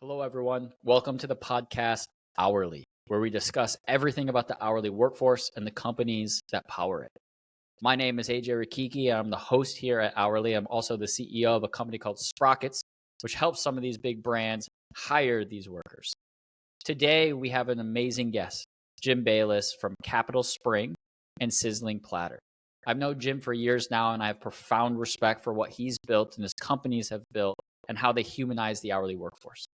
Hello, everyone. Welcome to the podcast Hourly, where we discuss everything about the hourly workforce and the companies that power it. My name is AJ Richichi. I'm the host here at Hourly. I'm also the CEO of a company called Sprockets, which helps some of these big brands hire these workers. Today, we have an amazing guest, Jim Balis from CapitalSpring and Sizzling Platter. I've known Jim for years now, and I have profound respect for what he's built and his companies have built and how they humanize the hourly workforce.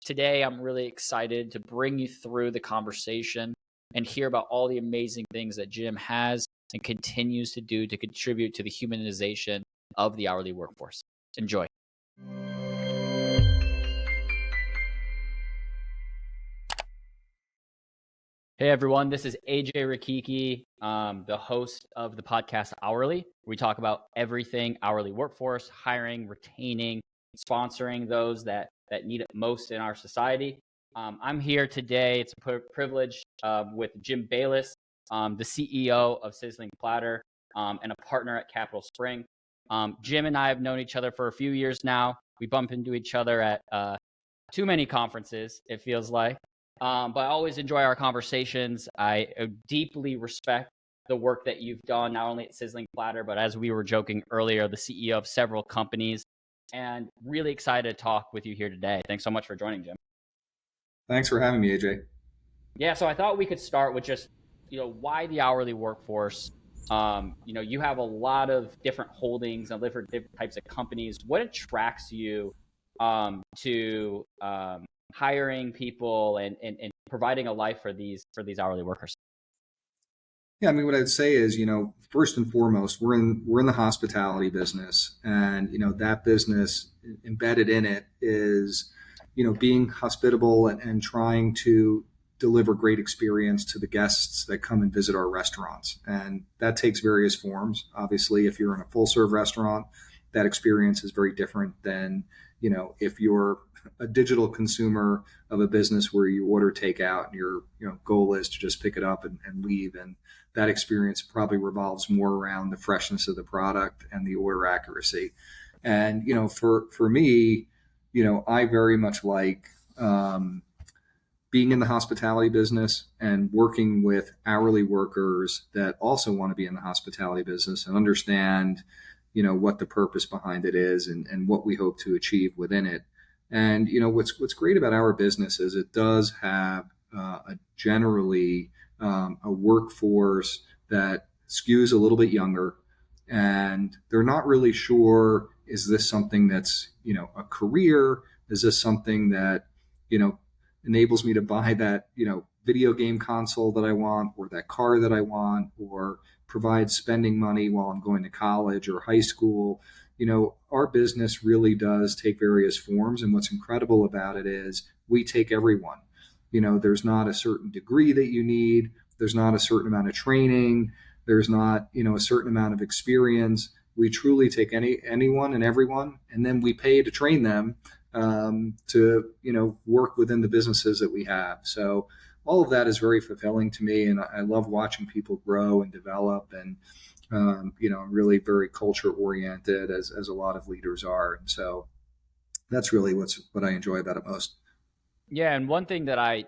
Today, I'm really excited to bring you through the conversation and hear about all the amazing things that Jim has and continues to do to contribute to the humanization of the hourly workforce. Enjoy. Hey, everyone. This is AJ Richichi, the host of the podcast Hourly. We talk about everything hourly workforce, hiring, retaining, sponsoring those that need it most in our society. I'm here today. It's a privilege with Jim Balis, the CEO of Sizzling Platter and a partner at CapitalSpring. Jim and I have known each other for a few years now. We bump into each other at too many conferences, it feels like. But I always enjoy our conversations. I deeply respect the work that you've done, not only at Sizzling Platter, but as we were joking earlier, the CEO of several companies. And really excited to talk with you here today. Thanks so much for joining, Jim. Thanks for having me, AJ. Yeah, so I thought we could start with just, why the hourly workforce? You have a lot of different holdings and different types of companies. What attracts you to hiring people and providing a life for these hourly workers? Yeah, I mean, what I'd say is, first and foremost, we're in the hospitality business, and that business embedded in it is, being hospitable and trying to deliver great experience to the guests that come and visit our restaurants, and that takes various forms. Obviously, if you're in a full serve restaurant, that experience is very different than if you're a digital consumer of a business where you order takeout and your goal is to just pick it up and leave, and that experience probably revolves more around the freshness of the product and the order accuracy. And for me, I very much like being in the hospitality business and working with hourly workers that also want to be in the hospitality business and understand what the purpose behind it is and what we hope to achieve within it. And what's great about our business is it does have generally a workforce that skews a little bit younger, and they're not really sure, is this something that's a career? Is this something that enables me to buy that video game console that I want, or that car that I want, or provide spending money while I'm going to college or high school? Our business really does take various forms. And what's incredible about it is we take everyone. There's not a certain degree that you need. There's not a certain amount of training. There's not, a certain amount of experience. We truly take anyone and everyone, and then we pay to train them to, work within the businesses that we have. So all of that is very fulfilling to me. And I love watching people grow and develop, and really very culture oriented as a lot of leaders are. And so that's really what I enjoy about it most. Yeah, and one thing that I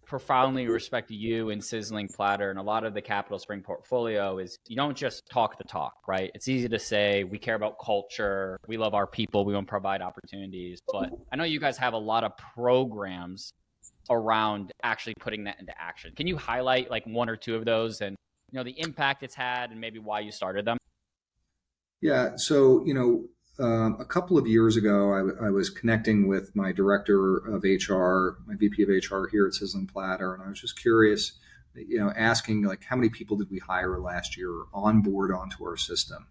profoundly respect you and Sizzling Platter and a lot of the CapitalSpring portfolio is you don't just talk the talk, right? It's easy to say we care about culture, we love our people, we want to provide opportunities, but I know you guys have a lot of programs around actually putting that into action. Can you highlight like one or two of those and the impact it's had and maybe why you started them? Yeah. So, a couple of years ago, I was connecting with my director of HR, my VP of HR here at Sizzling Platter, and I was just curious, asking like, how many people did we hire last year on board onto our system?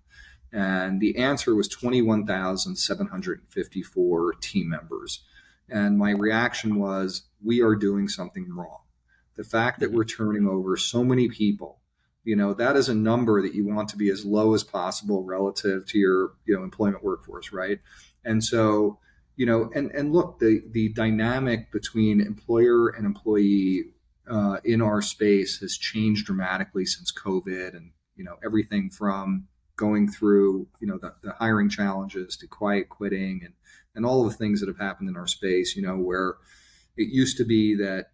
And the answer was 21,754 team members. And my reaction was, we are doing something wrong. The fact that we're turning over so many people, that is a number that you want to be as low as possible relative to your, employment workforce, right? And so, and look, the dynamic between employer and employee in our space has changed dramatically since COVID, and everything from going through the hiring challenges to quiet quitting and and all of the things that have happened in our space, where it used to be that,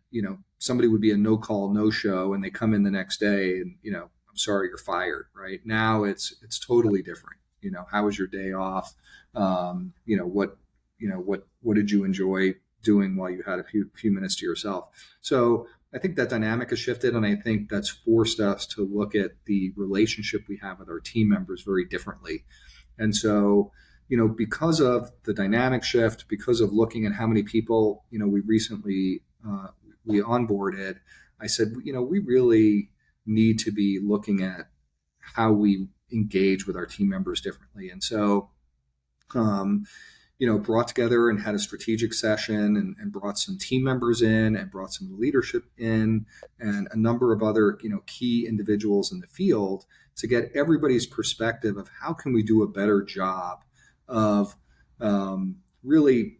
somebody would be a no call, no show, and they come in the next day and, I'm sorry, you're fired. Right now, it's totally different. How was your day off? What did you enjoy doing while you had a few minutes to yourself? So I think that dynamic has shifted, and I think that's forced us to look at the relationship we have with our team members very differently. And so, because of the dynamic shift, because of looking at how many people, we recently we onboarded, I said, we really need to be looking at how we engage with our team members differently. And so, brought together and had a strategic session and brought some team members in and brought some leadership in and a number of other, key individuals in the field to get everybody's perspective of how can we do a better job of really,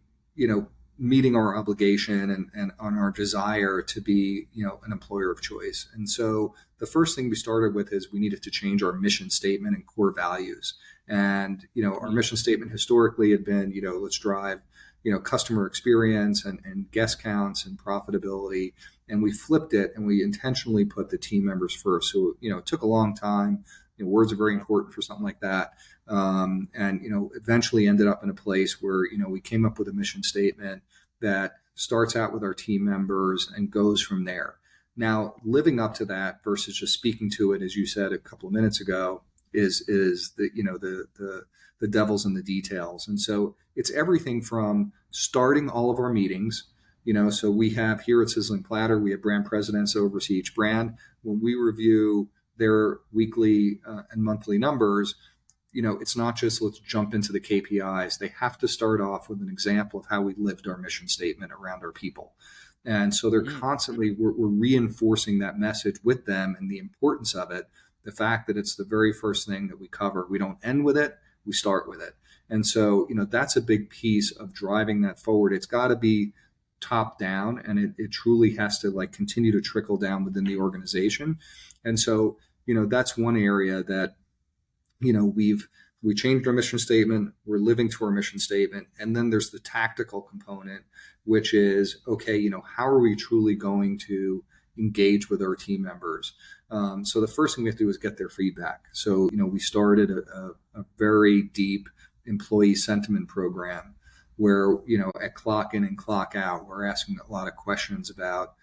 meeting our obligation and on our desire to be, an employer of choice. And so the first thing we started with is we needed to change our mission statement and core values. And, our mission statement historically had been, let's drive, customer experience and guest counts and profitability. And we flipped it and we intentionally put the team members first. So, it took a long time. Words are very important for something like that. And, eventually ended up in a place where, we came up with a mission statement that starts out with our team members and goes from there. Now, living up to that versus just speaking to it, as you said a couple of minutes ago, is the devil's in the details. And so it's everything from starting all of our meetings. So we have here at Sizzling Platter, we have brand presidents that oversee each brand. When we review their weekly and monthly numbers, it's not just let's jump into the KPIs. They have to start off with an example of how we lived our mission statement around our people. And so they're constantly, we're reinforcing that message with them and the importance of it. The fact that it's the very first thing that we cover. We don't end with it, we start with it. And so, that's a big piece of driving that forward. It's got to be top down, and it truly has to continue to trickle down within the organization. And so, that's one area that, we changed our mission statement, we're living to our mission statement. And then there's the tactical component, which is, okay, how are we truly going to engage with our team members? So the first thing we have to do is get their feedback. So, we started a very deep employee sentiment program where, at clock in and clock out, we're asking a lot of questions about,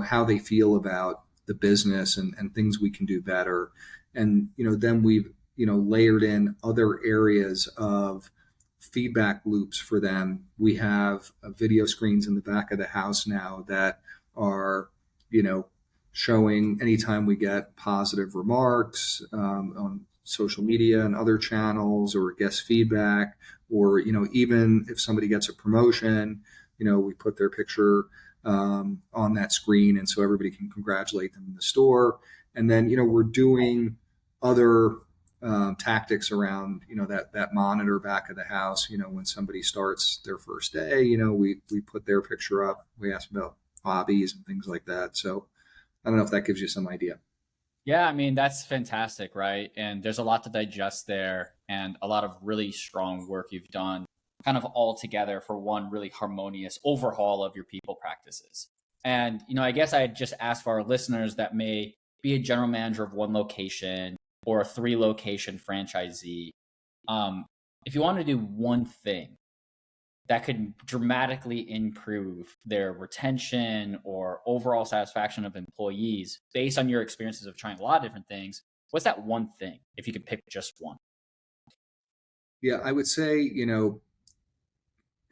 how they feel about the business and things we can do better. And, then we've, layered in other areas of feedback loops for them. We have video screens in the back of the house now that are, showing anytime we get positive remarks on social media and other channels or guest feedback, or, even if somebody gets a promotion, we put their picture on that screen. And so everybody can congratulate them in the store. And then, we're doing other tactics around, that monitor back of the house. When somebody starts their first day, we put their picture up. We ask about hobbies and things like that. So I don't know if that gives you some idea. Yeah, I mean, that's fantastic, right? And there's a lot to digest there and a lot of really strong work you've done kind of all together for one really harmonious overhaul of your people practices. And, I guess I'd just ask for our listeners that may be a general manager of one location or a 3-location franchisee. If you want to do one thing that could dramatically improve their retention or overall satisfaction of employees based on your experiences of trying a lot of different things, what's that one thing if you could pick just one? Yeah, I would say,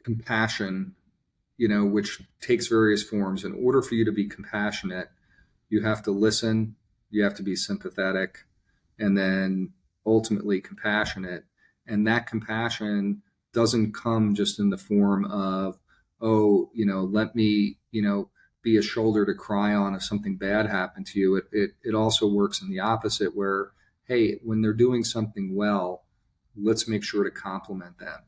compassion, which takes various forms. In order for you to be compassionate, you have to listen, you have to be sympathetic, and then ultimately compassionate. And that compassion doesn't come just in the form of, let me, be a shoulder to cry on if something bad happened to you. It also works in the opposite where, hey, when they're doing something well, let's make sure to compliment them.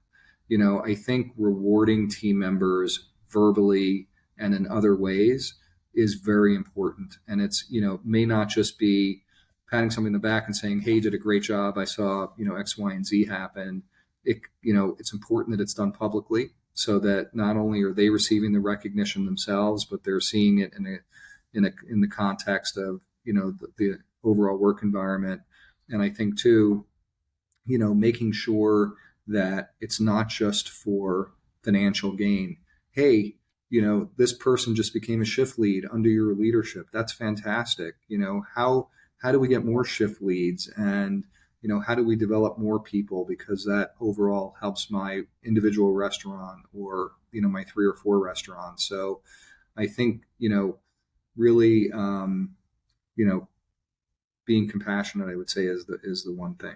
I think rewarding team members verbally and in other ways is very important. And it's, may not just be patting somebody in the back and saying, hey, you did a great job. I saw, X, Y, and Z happen. it's important that it's done publicly so that not only are they receiving the recognition themselves, but they're seeing it in the context of, the overall work environment. And I think too, making sure that it's not just for financial gain. Hey, this person just became a shift lead under your leadership. That's fantastic. How do we get more shift leads? And, how do we develop more people? Because that overall helps my individual restaurant or, my 3 or 4 restaurants. So I think, really, being compassionate, I would say, is the one thing.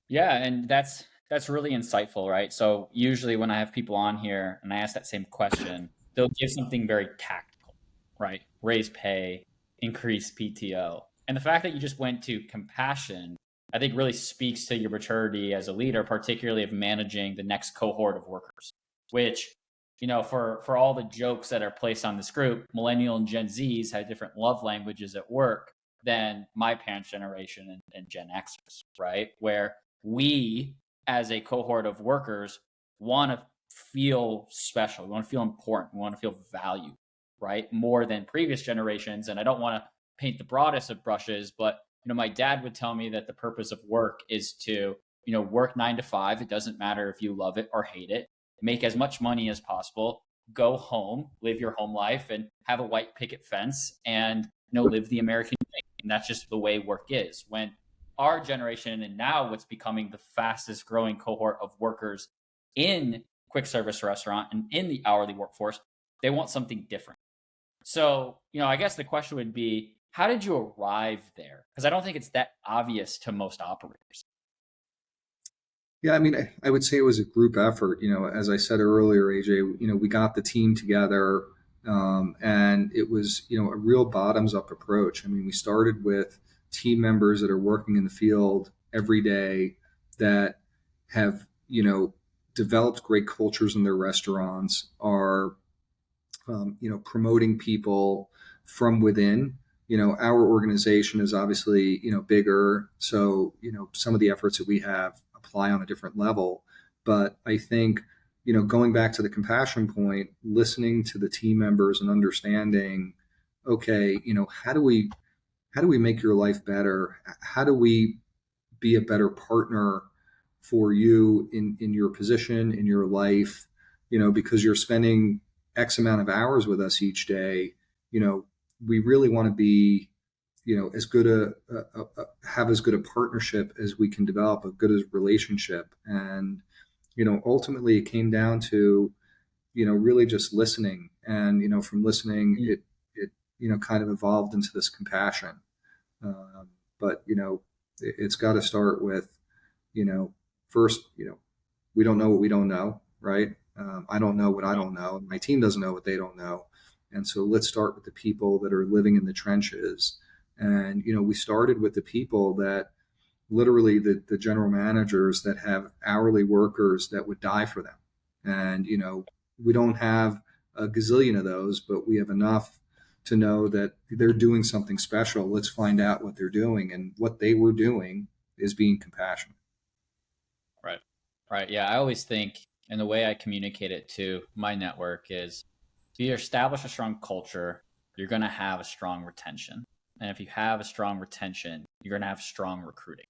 Yeah, and that's really insightful, right? So usually when I have people on here and I ask that same question, they'll give something very tactical, right? Raise pay, increase PTO. And the fact that you just went to compassion, I think really speaks to your maturity as a leader, particularly of managing the next cohort of workers, which, for all the jokes that are placed on this group, millennial and Gen Zs had different love languages at work than my parents' generation and Gen Xers, right? Where we, as a cohort of workers, want to feel special. We want to feel important. We want to feel valued, right? More than previous generations. And I don't want to paint the broadest of brushes, but my dad would tell me that the purpose of work is to, work 9 to 5. It doesn't matter if you love it or hate it. Make as much money as possible. Go home, live your home life, and have a white picket fence, and live the American dream. And that's just the way work is. When our generation, and now what's becoming the fastest growing cohort of workers in quick service restaurant and in the hourly workforce, they want something different. So, I guess the question would be, how did you arrive there? Because I don't think it's that obvious to most operators. Yeah, I mean, I would say it was a group effort. As I said earlier, AJ, we got the team together, and it was, a real bottoms up approach. I mean, we started with team members that are working in the field every day that have, developed great cultures in their restaurants, are, promoting people from within. Our organization is obviously, bigger. So, some of the efforts that we have apply on a different level. But I think, going back to the compassion point, listening to the team members and understanding, okay, how do we make your life better? How do we be a better partner for you in your position, in your life, because you're spending X amount of hours with us each day. We really want to be, as good have as good a partnership as we can develop, a good relationship. And, ultimately it came down to, really just listening. And, from listening, it kind of evolved into this compassion. But, it's got to start with, first, we don't know what we don't know, right? I don't know what I don't know. My team doesn't know what they don't know. And so let's start with the people that are living in the trenches. And, we started with the people that literally the general managers that have hourly workers that would die for them. And, we don't have a gazillion of those, but we have enough to know that they're doing something special. Let's find out what they're doing. And what they were doing is being compassionate. Right. Right. Yeah. I always think, and the way I communicate it to my network is, if you establish a strong culture, you're going to have a strong retention. And if you have a strong retention, you're going to have strong recruiting,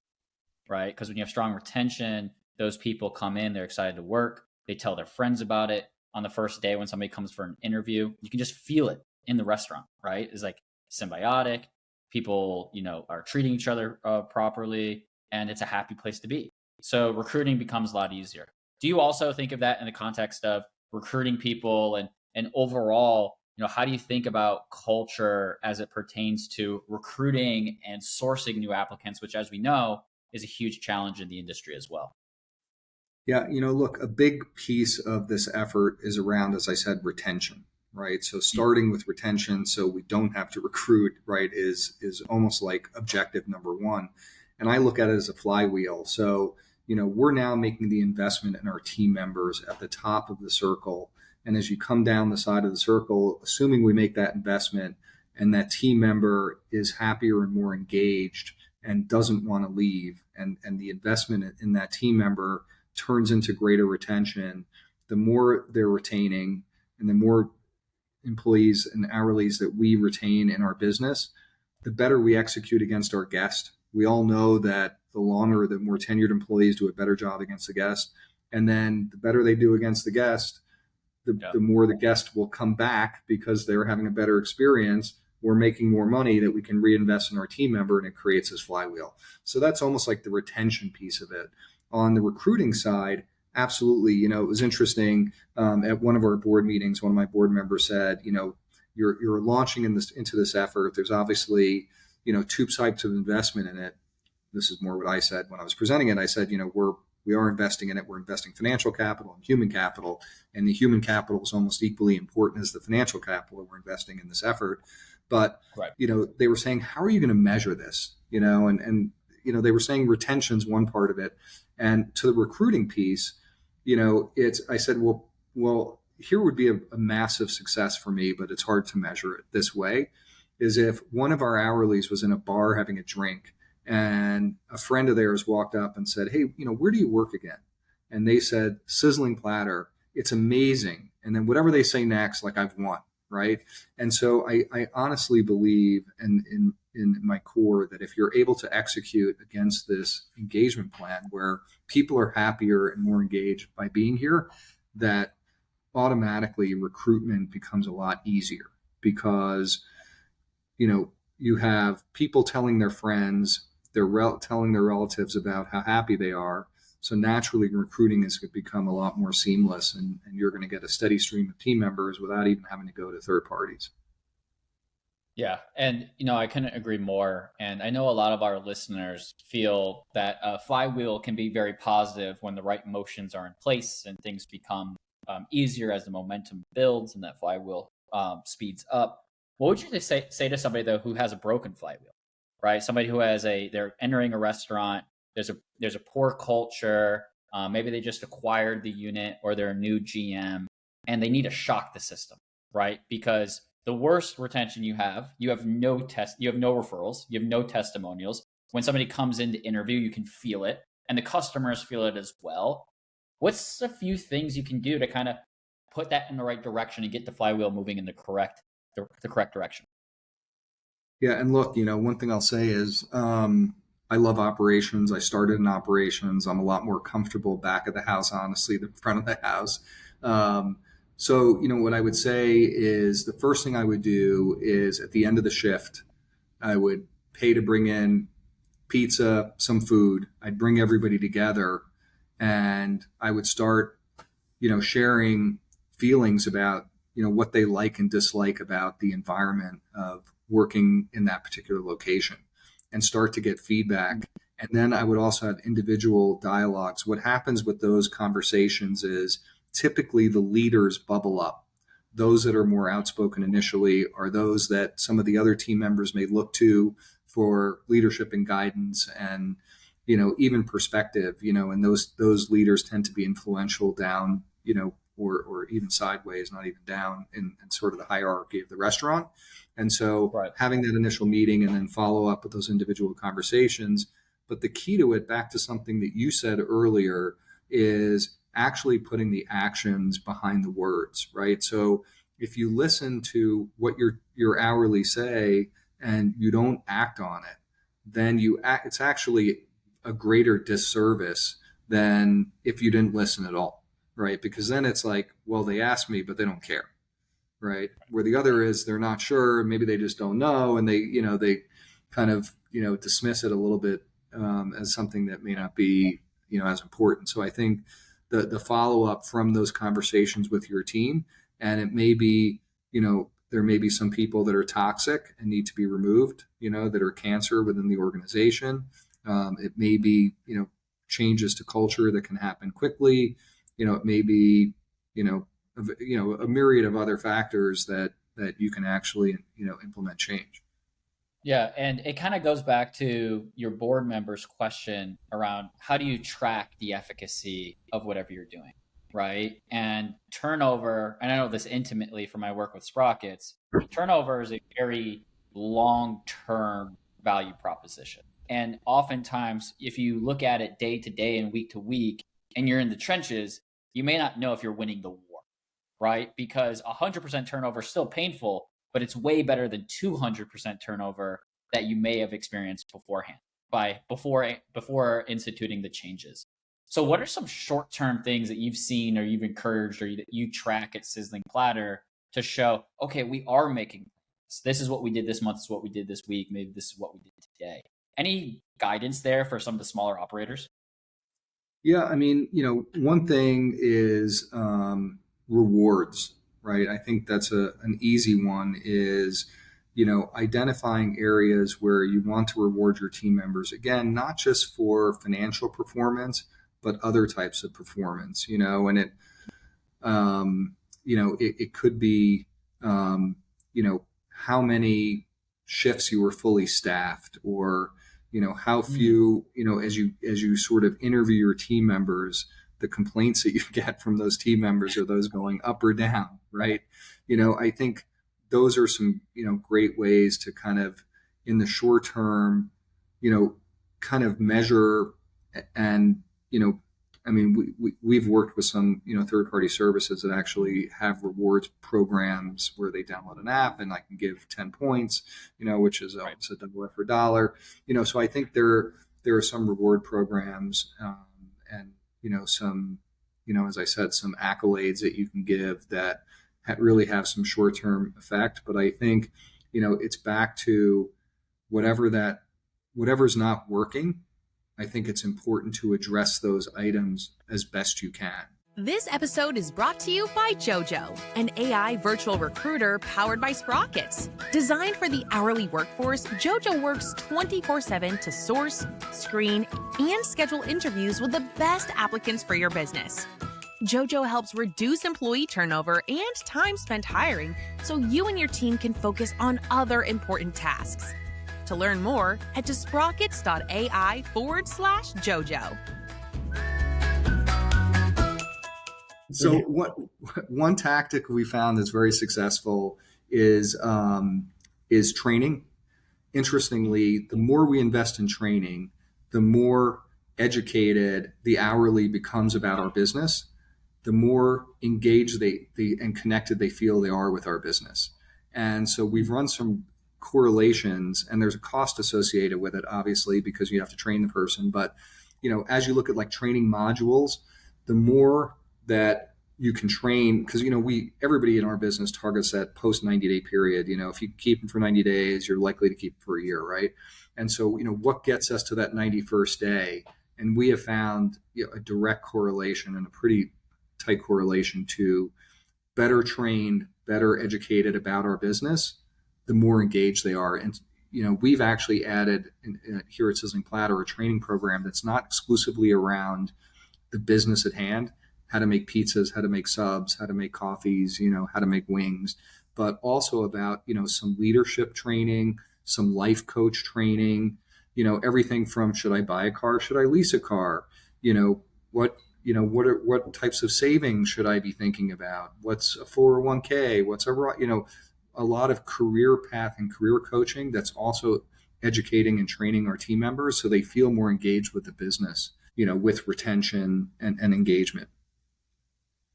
right? Because when you have strong retention, those people come in, they're excited to work. They tell their friends about it on the first day when somebody comes for an interview. You can just feel it in the restaurant, right? It's like symbiotic. People, are treating each other properly, and it's a happy place to be. So recruiting becomes a lot easier. Do you also think of that in the context of recruiting people and overall, how do you think about culture as it pertains to recruiting and sourcing new applicants, which, as we know, is a huge challenge in the industry as well? Yeah, look, a big piece of this effort is around, as I said, retention, right? So starting with retention so we don't have to recruit, right, is almost like objective number one. And I look at it as a flywheel. So, we're now making the investment in our team members at the top of the circle. And as you come down the side of the circle, assuming we make that investment and that team member is happier and more engaged and doesn't want to leave, and the investment in that team member turns into greater retention. The more they're retaining and the more employees and hourlies that we retain in our business, the better we execute against our guest. We all know that the longer, the more tenured employees do a better job against the guest. And then the better they do against the guest, the more the guest will come back because they're having a better experience. We're making more money that we can reinvest in our team member, and it creates this flywheel. So that's almost like the retention piece of it. On the recruiting side, absolutely. It was interesting. At one of our board meetings, one of my board members said, you're launching into this effort. There's obviously, two types of investment in it. This is more what I said when I was presenting it. I said, we are investing in it. We're investing financial capital and human capital, and the human capital is almost equally important as the financial capital that we're investing in this effort. But, right. They were saying, how are you going to measure this? And they were saying retention's one part of it. And to the recruiting piece, I said, well, here would be a massive success for me, but it's hard to measure it this way, is if one of our hourlies was in a bar having a drink and a friend of theirs walked up and said, hey, where do you work again? And they said, Sizzling Platter. It's amazing. And then whatever they say next, like, I've won, right? And so I honestly believe in my core that if you're able to execute against this engagement plan where people are happier and more engaged by being here, that automatically recruitment becomes a lot easier because, you have people telling their friends, telling their relatives about how happy they are. So naturally, recruiting is going to become a lot more seamless, and you're going to get a steady stream of team members without even having to go to third parties. Yeah. And, I couldn't agree more. And I know a lot of our listeners feel that a flywheel can be very positive when the right motions are in place and things become easier as the momentum builds and that flywheel speeds up. What would you say to somebody, though, who has a broken flywheel, right? Somebody who they're entering a restaurant, there's a poor culture, maybe they just acquired the unit or they're a new GM and they need to shock the system, right? Because the worst retention you have no referrals, you have no testimonials. When somebody comes in to interview, you can feel it, and the customers feel it as well. What's a few things you can do to kind of put that in the right direction and get the flywheel moving in the correct direction? Yeah, and look, one thing I'll say is I love operations. I started in operations. I'm a lot more comfortable back of the house, honestly, than front of the house. So, what I would say is the first thing I would do is at the end of the shift, I would pay to bring in pizza, some food. I'd bring everybody together and I would start, sharing feelings about, what they like and dislike about the environment of working in that particular location and start to get feedback. And then I would also have individual dialogues. What happens with those conversations is typically the leaders bubble up. Those that are more outspoken initially are those that some of the other team members may look to for leadership and guidance and, even perspective, and those leaders tend to be influential down, or even sideways, not even down in sort of the hierarchy of the restaurant. And so having that initial meeting and then follow up with those individual conversations. But the key to it, back to something that you said earlier, is actually putting the actions behind the words, right? So if you listen to what your hourly say and you don't act on it, then it's actually a greater disservice than if you didn't listen at all, right? Because then it's like, well, they asked me, but they don't care, right? Where the other is they're not sure, maybe they just don't know, and they kind of dismiss it a little bit as something that may not be as important. So I think the follow up from those conversations with your team, and it may be there may be some people that are toxic and need to be removed, that are cancer within the organization. It may be changes to culture that can happen quickly. It may be a myriad of other factors that you can actually implement change. Yeah, and it kind of goes back to your board members' question around how do you track the efficacy of whatever you're doing, right? And turnover, and I know this intimately from my work with Sprockets, turnover is a very long-term value proposition. And oftentimes, if you look at it day to day and week to week, and you're in the trenches, you may not know if you're winning the war, right? Because 100% turnover is still painful, but it's way better than 200% turnover that you may have experienced beforehand before instituting the changes. So what are some short-term things that you've seen or you've encouraged or that you track at Sizzling Platter to show, okay, we are making progress. This is what we did this month, this is what we did this week, maybe this is what we did today. Any guidance there for some of the smaller operators? Yeah, I mean, one thing is rewards, right? I think that's an easy one is, identifying areas where you want to reward your team members. Again, not just for financial performance, but other types of performance, and it could be, how many shifts you were fully staffed, or how few, as you sort of interview your team members, the complaints that you get from those team members, are those going up or down, right? I think those are some great ways to kind of, in the short term, kind of measure. And I mean, we've worked with some third-party services that actually have rewards programs where they download an app and I can give 10 points, which is Right. a double for dollar. So I think there are some reward programs, and some, as I said, some accolades that you can give that really have some short-term effect. But I think it's back to whatever's not working. I think it's important to address those items as best you can. This episode is brought to you by JoJo, an AI virtual recruiter powered by Sprockets. Designed for the hourly workforce, JoJo works 24/7 to source, screen, and schedule interviews with the best applicants for your business. JoJo helps reduce employee turnover and time spent hiring so you and your team can focus on other important tasks. To learn more, head to sprockets.ai/JoJo. So one tactic we found that's very successful is training. Interestingly, the more we invest in training, the more educated the hourly becomes about our business, the more engaged they and connected they feel they are with our business. And so we've run some correlations, and there's a cost associated with it, obviously, because you have to train the person. But as you look at like training modules, the more that you can train, because everybody in our business targets that post 90-day period. If you keep them for 90 days, you're likely to keep them for a year, right? And so what gets us to that 91st day? And we have found a direct correlation, and a pretty tight correlation, to better trained, better educated about our business, the more engaged they are. And we've actually added here at Sizzling Platter a training program that's not exclusively around the business at hand, how to make pizzas, how to make subs, how to make coffees, how to make wings, but also about some leadership training, some life coach training, everything from, should I buy a car, should I lease a car, what types of savings should I be thinking about, what's a 401k, what's a lot of career path and career coaching that's also educating and training our team members so they feel more engaged with the business, with retention and engagement.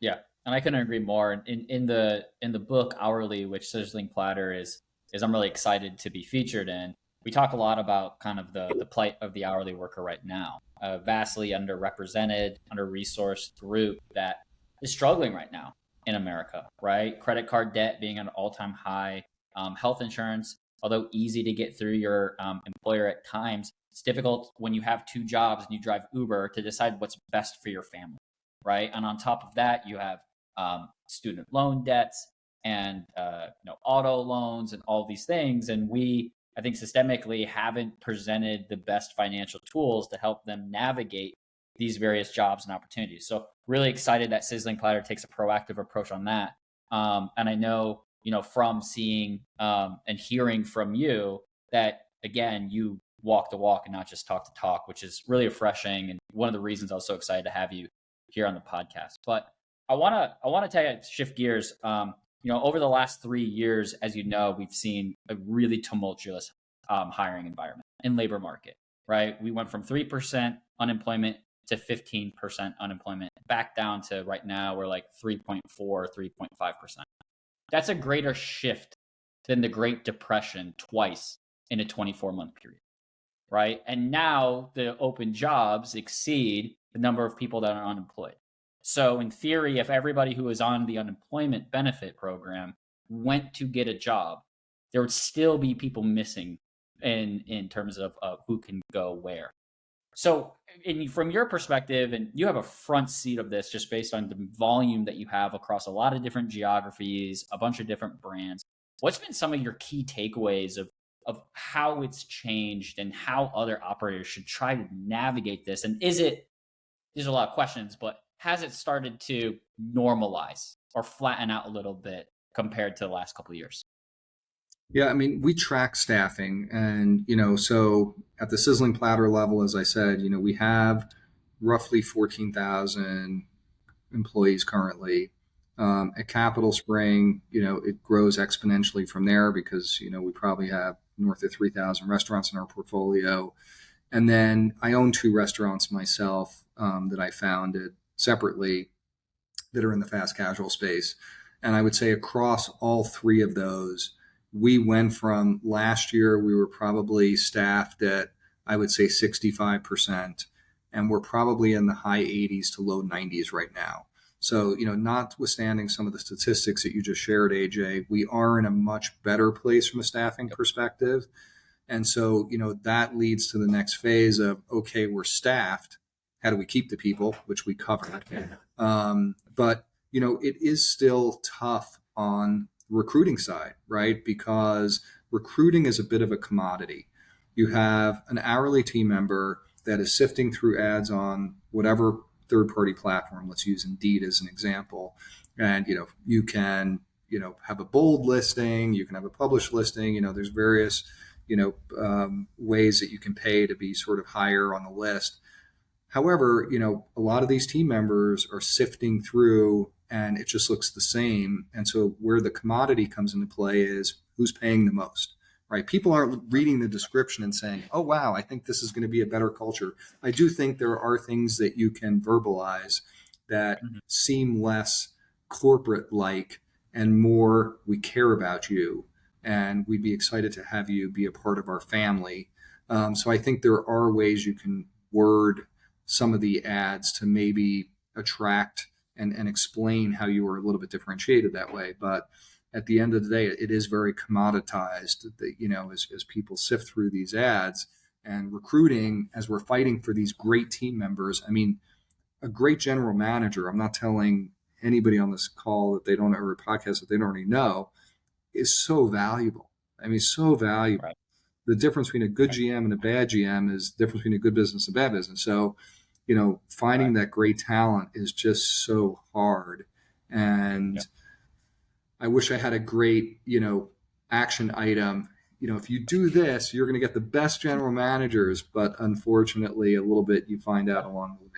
Yeah, and I couldn't agree more. In the book Hourly, which Sizzling Platter is I'm really excited to be featured in, we talk a lot about kind of the plight of the hourly worker right now, a vastly underrepresented, under-resourced group that is struggling right now in America, right? Credit card debt being at an all-time high, health insurance, although easy to get through your employer at times, it's difficult when you have two jobs and you drive Uber to decide what's best for your family, right? And on top of that, you have student loan debts and auto loans and all these things. And we, I think, systemically haven't presented the best financial tools to help them navigate these various jobs and opportunities. So really excited that Sizzling Platter takes a proactive approach on that. And I know, from seeing and hearing from you that, again, you walk the walk and not just talk the talk, which is really refreshing. And one of the reasons I was so excited to have you here on the podcast. But I want to tell you, shift gears. Over the last 3 years, as you know, we've seen a really tumultuous hiring environment in labor market, right? We went from 3% unemployment to 15% unemployment, back down to right now, we're like 3.4, 3.5%. That's a greater shift than the Great Depression twice in a 24-month period, right? And now the open jobs exceed the number of people that are unemployed. So in theory, if everybody who is on the unemployment benefit program went to get a job, there would still be people missing in terms of who can go where. So from your perspective, and you have a front seat of this just based on the volume that you have across a lot of different geographies, a bunch of different brands, what's been some of your key takeaways of how it's changed and how other operators should try to navigate this? And these are a lot of questions, but has it started to normalize or flatten out a little bit compared to the last couple of years? Yeah, I mean, we track staffing, and so at the Sizzling Platter level, as I said, we have roughly 14,000 employees currently. At CapitalSpring, it grows exponentially from there because we probably have north of 3,000 restaurants in our portfolio, and then I own 2 restaurants myself that I founded separately that are in the fast casual space, and I would say across all 3 of those, we went from last year, we were probably staffed at, I would say 65%, and we're probably in the high 80s to low 90s right now. So, notwithstanding some of the statistics that you just shared, AJ, we are in a much better place from a staffing perspective. And so, that leads to the next phase of, okay, we're staffed. How do we keep the people, which we covered? But, it is still tough on recruiting side, right? Because recruiting is a bit of a commodity. You have an hourly team member that is sifting through ads on whatever third-party platform. Let's use Indeed as an example. And, you can, have a bold listing, you can have a published listing, there's various, ways that you can pay to be sort of higher on the list. However, a lot of these team members are sifting through and it just looks the same. And so where the commodity comes into play is who's paying the most, right? People aren't reading the description and saying, oh, wow, I think this is going to be a better culture. I do think there are things that you can verbalize that seem less corporate-like and more, we care about you and we'd be excited to have you be a part of our family. So I think there are ways you can word some of the ads to maybe attract and explain how you were a little bit differentiated that way. But at the end of the day, it is very commoditized, that, as people sift through these ads and recruiting, as we're fighting for these great team members. I mean, a great general manager, I'm not telling anybody on this call that they don't, or a podcast that they don't already know, is so valuable. I mean, so valuable. Right. The difference between a good GM and a bad GM is the difference between a good business and a bad business. So, finding that great talent is just so hard. And I wish I had a great, action item. If you do this, you're going to get the best general managers. But unfortunately, a little bit you find out along the way.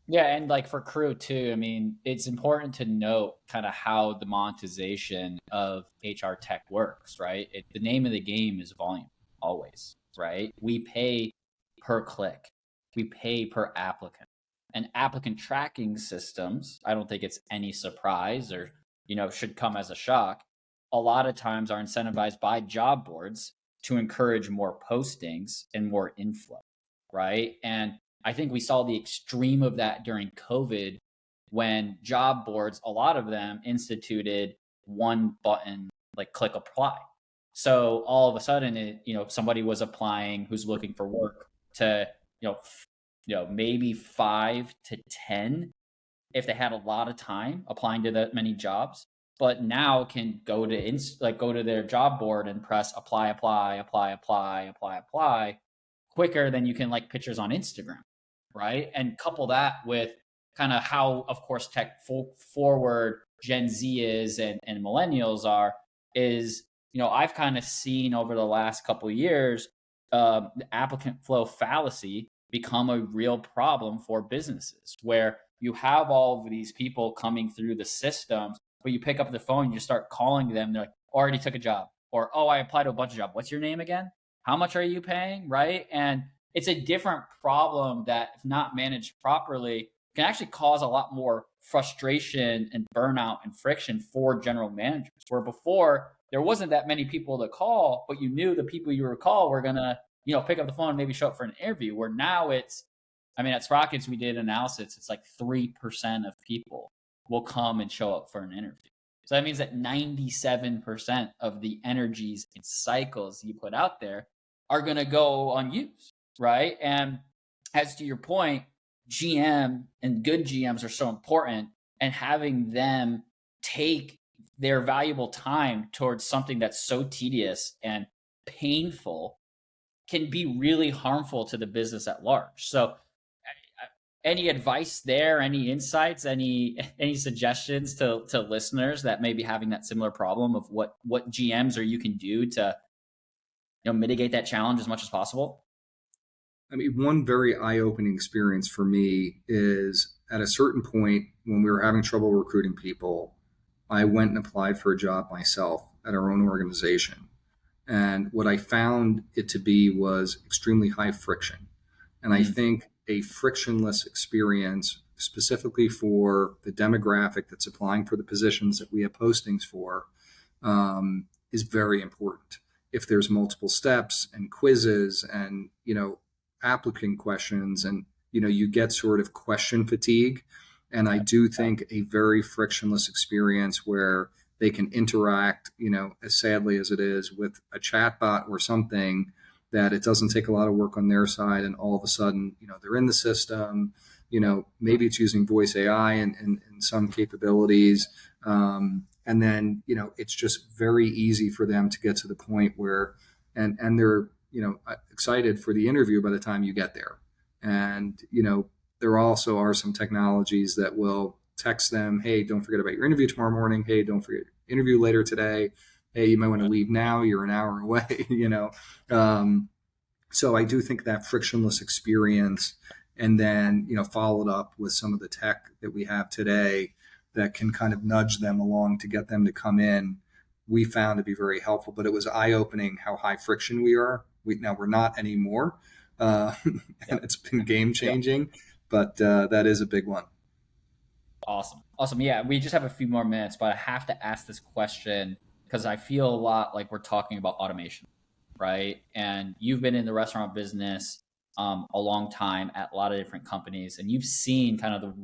Yeah. And like for crew too, I mean, it's important to note kind of how the monetization of HR tech works, right? The name of the game is volume always, right? We pay per click. We pay per applicant. And applicant tracking systems, I don't think it's any surprise or, should come as a shock. A lot of times are incentivized by job boards to encourage more postings and more inflow, right? And I think we saw the extreme of that during COVID when job boards, a lot of them instituted one button, like click apply. So all of a sudden, somebody was applying who's looking for work to, maybe 5 to 10 if they had a lot of time applying to that many jobs, but now can go to their job board and press apply quicker than you can like pictures on Instagram, right? And couple that with kind of how, of course, tech forward Gen Z is and millennials is, I've kind of seen over the last couple of years, the applicant flow fallacy become a real problem for businesses where you have all of these people coming through the systems, but you pick up the phone, you start calling them. They're like, already took a job, or, oh, I applied to a bunch of jobs. What's your name again? How much are you paying? Right. And it's a different problem that, if not managed properly, can actually cause a lot more frustration and burnout and friction for general managers. Where before there wasn't that many people to call, but you knew the people you were call were gonna, pick up the phone and maybe show up for an interview. Where now it's, I mean, at Sprockets we did analysis. It's like 3% of people will come and show up for an interview. So that means that 97% of the energies and cycles you put out there are going to go unused, right? And as to your point, GM and good GMs are so important, and having them take their valuable time towards something that's so tedious and painful can be really harmful to the business at large. So any advice there, any insights, any suggestions to listeners that may be having that similar problem of what GMs or you can do to mitigate that challenge as much as possible? I mean, one very eye-opening experience for me is at a certain point when we were having trouble recruiting people, I went and applied for a job myself at our own organization. And what I found it to be was extremely high friction. And I think a frictionless experience, specifically for the demographic that's applying for the positions that we have postings for, is very important. If there's multiple steps and quizzes and, applicant questions, and, you get sort of question fatigue. And I do think a very frictionless experience where they can interact, as sadly as it is, with a chatbot or something, that it doesn't take a lot of work on their side, and all of a sudden, they're in the system, maybe it's using voice AI and some capabilities. And then, it's just very easy for them to get to the point where, and they're, excited for the interview by the time you get there. And, there also are some technologies that will text them, hey, don't forget about your interview tomorrow morning. Hey, don't forget your interview later today. Hey, you might want to leave now. You're an hour away, So I do think that frictionless experience, and then, followed up with some of the tech that we have today that can kind of nudge them along to get them to come in, we found to be very helpful. But it was eye-opening how high friction we are. Now we're not anymore. And it's been game-changing, but that is a big one. Awesome. Yeah, we just have a few more minutes, but I have to ask this question because I feel a lot like we're talking about automation, right? And you've been in the restaurant business a long time at a lot of different companies, and you've seen kind of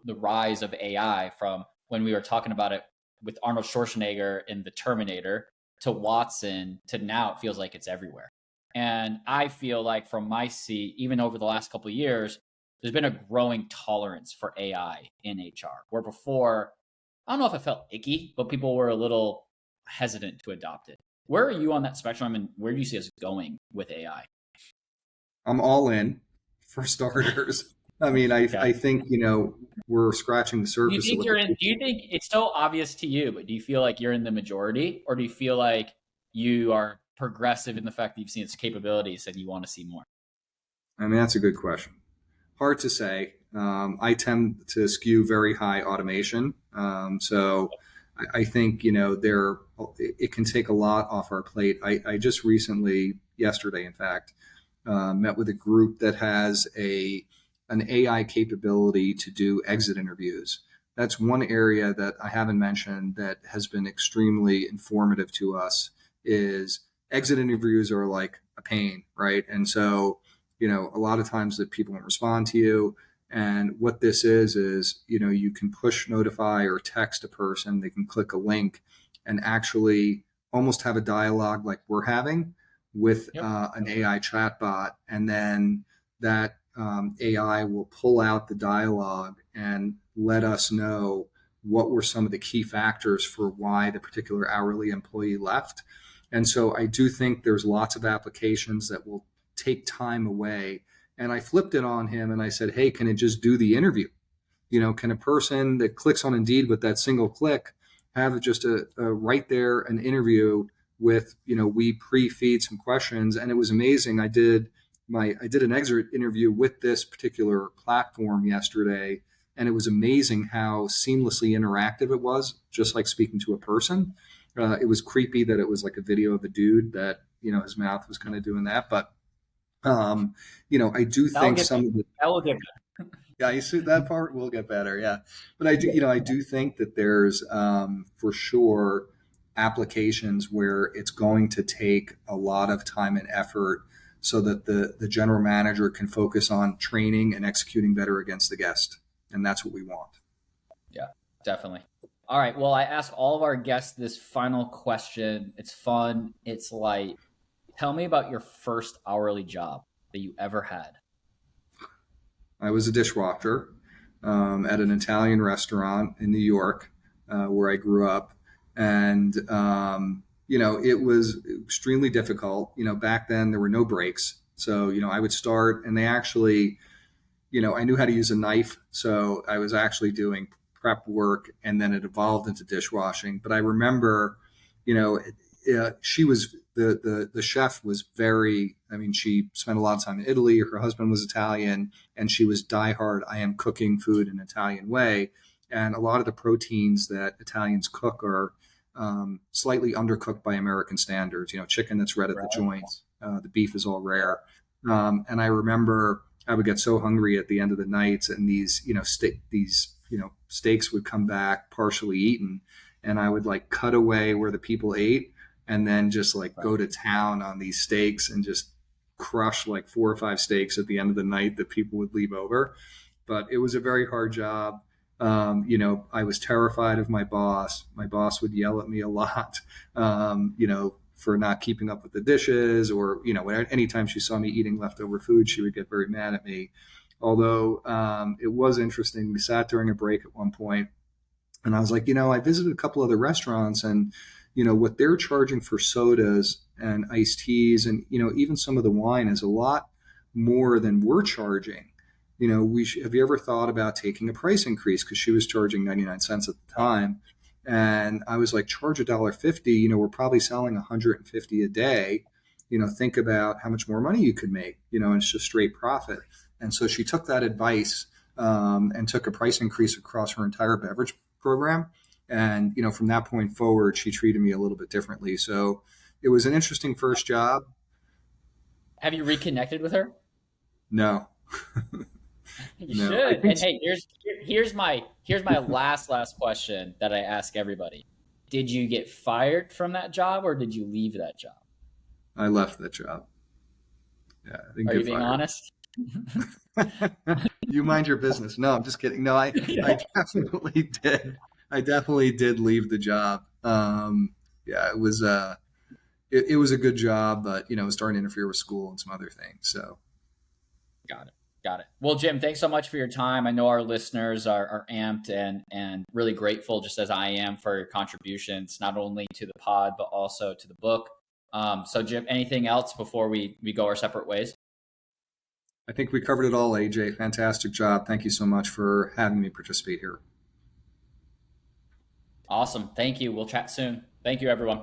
the rise of AI from when we were talking about it with Arnold Schwarzenegger in The Terminator to Watson to now it feels like it's everywhere. And I feel like from my seat, even over the last couple of years, there's been a growing tolerance for AI in HR, where before, I don't know if it felt icky, but people were a little hesitant to adopt it. Where are you on that spectrum, and where do you see us going with AI? I'm all in, for starters. I mean, I think, we're scratching the surface. Do you think it's so obvious to you, but do you feel like you're in the majority, or do you feel like you are progressive in the fact that you've seen its capabilities and you want to see more? I mean, that's a good question. Hard to say. I tend to skew very high automation. So I think, it can take a lot off our plate. I just recently, yesterday, in fact, met with a group that has an AI capability to do exit interviews. That's one area that I haven't mentioned that has been extremely informative to us. Is exit interviews are like a pain, right? And so, a lot of times that people won't respond to you. And what this is, you can push notify or text a person. They can click a link and actually almost have a dialogue like we're having with an AI chatbot. And then that AI will pull out the dialogue and let us know what were some of the key factors for why the particular hourly employee left. And so I do think there's lots of applications that will take time away. And I flipped it on him and I said, hey, can it just do the interview? Can a person that clicks on Indeed with that single click have just a right there an interview with, we pre-feed some questions. And it was amazing. I did an exit interview with this particular platform yesterday, and it was amazing how seamlessly interactive it was, just like speaking to a person. It was creepy that it was like a video of a dude that, his mouth was kind of doing that, but I do think some of the, that will get yeah, you see that part will get better. Yeah. But I do think that there's, for sure, applications where it's going to take a lot of time and effort so that the general manager can focus on training and executing better against the guest. And that's what we want. Yeah, definitely. All right. Well, I ask all of our guests this final question. It's fun. It's light. Tell me about your first hourly job that you ever had. I was a dishwasher at an Italian restaurant in New York, where I grew up. And, it was extremely difficult. Back then there were no breaks. So, I would start and they actually, I knew how to use a knife. So I was actually doing prep work and then it evolved into dishwashing. But I remember, she was, the chef was very, she spent a lot of time in Italy. Her husband was Italian and she was diehard. I am cooking food an Italian way. And a lot of the proteins that Italians cook are slightly undercooked by American standards. Chicken that's red at the joints. The beef is all rare. And I remember I would get so hungry at the end of the nights, and these steaks would come back partially eaten, and I would like cut away where the people ate, and then just like go to town on these steaks and just crush like 4 or 5 steaks at the end of the night that people would leave over. But it was a very hard job. I was terrified of my boss. My boss would yell at me a lot, for not keeping up with the dishes, or, anytime she saw me eating leftover food, she would get very mad at me. Although it was interesting. We sat during a break at one point and I was like, I visited a couple other restaurants and, what they're charging for sodas and iced teas and, even some of the wine is a lot more than we're charging. Have you ever thought about taking a price increase? Because she was charging 99 cents at the time. And I was like, charge $1.50. We're probably selling 150 a day. Think about how much more money you could make, and it's just straight profit. And so she took that advice and took a price increase across her entire beverage program. And, from that point forward, she treated me a little bit differently. So it was an interesting first job. Have you reconnected with her? No. You should. And hey, here's my last question that I ask everybody. Did you get fired from that job or did you leave that job? I left that job. Yeah. Are you being honest? You mind your business. No, I'm just kidding. No, I definitely did. I definitely did leave the job. It was it was a good job, but it was starting to interfere with school and some other things. So Got it. Well, Jim, thanks so much for your time. I know our listeners are amped and really grateful, just as I am, for your contributions, not only to the pod, but also to the book. So Jim, anything else before we go our separate ways? I think we covered it all, AJ. Fantastic job. Thank you so much for having me participate here. Awesome. Thank you. We'll chat soon. Thank you, everyone.